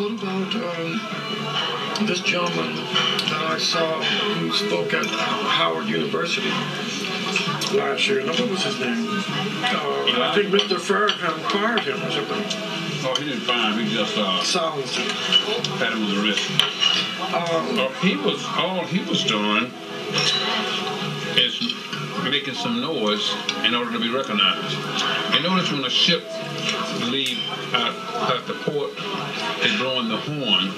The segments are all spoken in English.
what about this gentleman that I saw who spoke at Howard University last year? Now, what was his name? I think Mr. Farrakhan fired him or something. Oh, he didn't fire him. He just silenced him. Pat him on the wrist. All he was doing is making some noise in order to be recognized. You notice when a ship leaves out the port, they're blowing the horn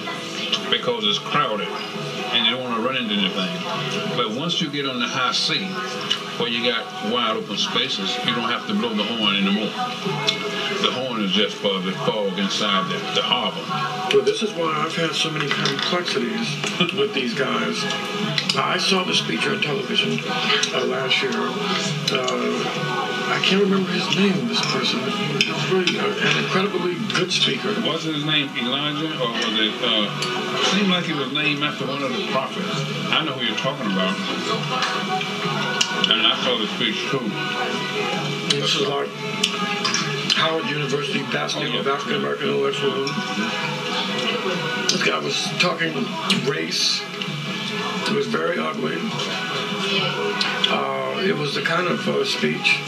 because it's crowded and you don't want to run into anything. But once you get on the high sea, where you got wide open spaces, you don't have to blow the horn anymore. The horn is just for the fog inside the harbor. Well, this is why I've had so many complexities with these guys. I saw the speech on television last year. I can't remember his name, this person. He was really an incredibly good speaker. Wasn't his name Elijah, or was it, seemed like he was named after one of the prophets. I know who you're talking about. And I saw the speech too. This is like Howard University, bastion of African American intellectualism. This guy was talking race. It was very ugly. It was the kind of speech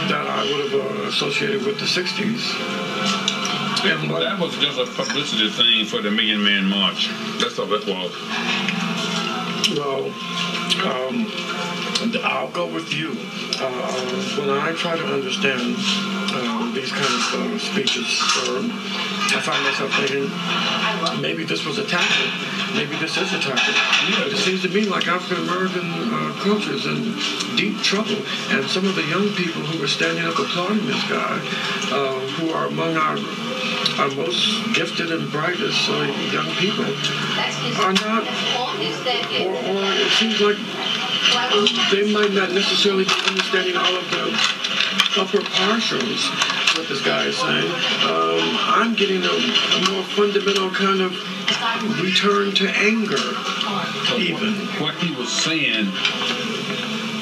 that I would have associated with the 60s. And that was just a publicity thing for the Million Man March. That's all that was. Well, I'll go with you. When I try to understand these kind of speeches, I find myself thinking, maybe this was a tactic. Maybe this is a tactic. But it seems to me like African-American culture is in deep trouble. And some of the young people who are standing up applauding this guy, who are among our most gifted and brightest young people, are not, or it seems like they might not necessarily be understanding all of the upper partials, what this guy is saying. I'm getting a more fundamental kind of return to anger, even. What he was saying,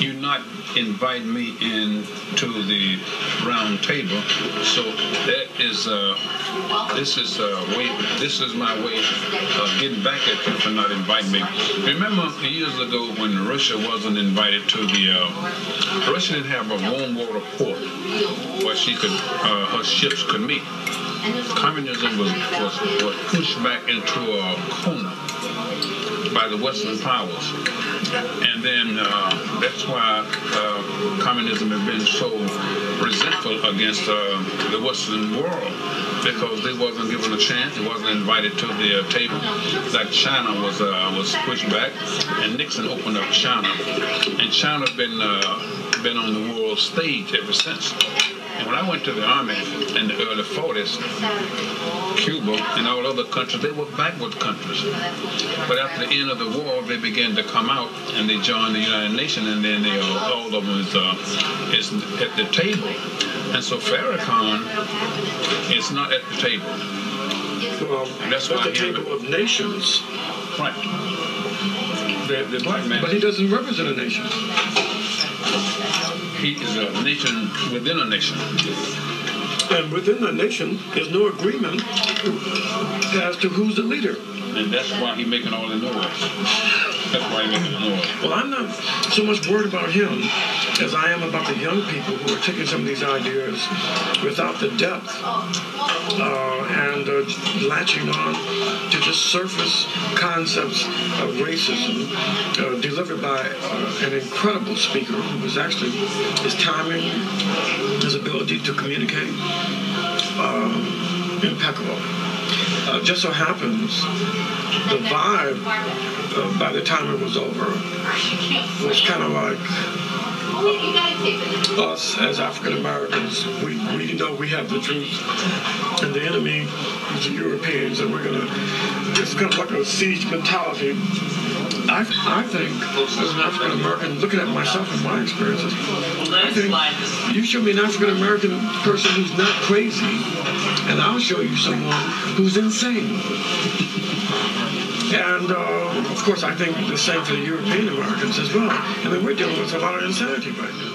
you not invite me in to the round table, so that is this is my way of getting back at you for not inviting me. Remember years ago when Russia wasn't invited to the Russia didn't have a warm water port where she could her ships could meet. Communism was pushed back into a corner by the Western powers. And then that's why communism has been so resentful against the Western world, because they wasn't given a chance, they wasn't invited to the table. Like China was pushed back, and Nixon opened up China, and China's been on the world stage ever since. And when I went to the army in the early 40s, Cuba and all other countries, they were backward countries. But after the end of the war, they began to come out and they joined the United Nations, and then they all of them is at the table. And so Farrakhan is not at the table. Well, that's at the table of nations. Right. The black man. But he doesn't represent a nation. He is a nation within a nation. And within the nation, there's no agreement as to who's the leader. And that's why he's making all the noise. That's why he's making the noise. Well, I'm not so much worried about him as I am about the young people who are taking some of these ideas without the depth and latching on to just surface concepts of racism delivered by an incredible speaker who was actually, his timing, his ability to communicate, impeccable. Just so happens, the vibe, by the time it was over, was kind of like us as African Americans. We know we have the truth, and the enemy is the Europeans, and we're gonna. It's kind of like a siege mentality. I think, as an African American, looking at myself and my experiences, I think you show me an African American person who's not crazy, and I'll show you someone who's insane. And, of course, I think the same for the European Americans as well. I mean, we're dealing with a lot of insanity right now.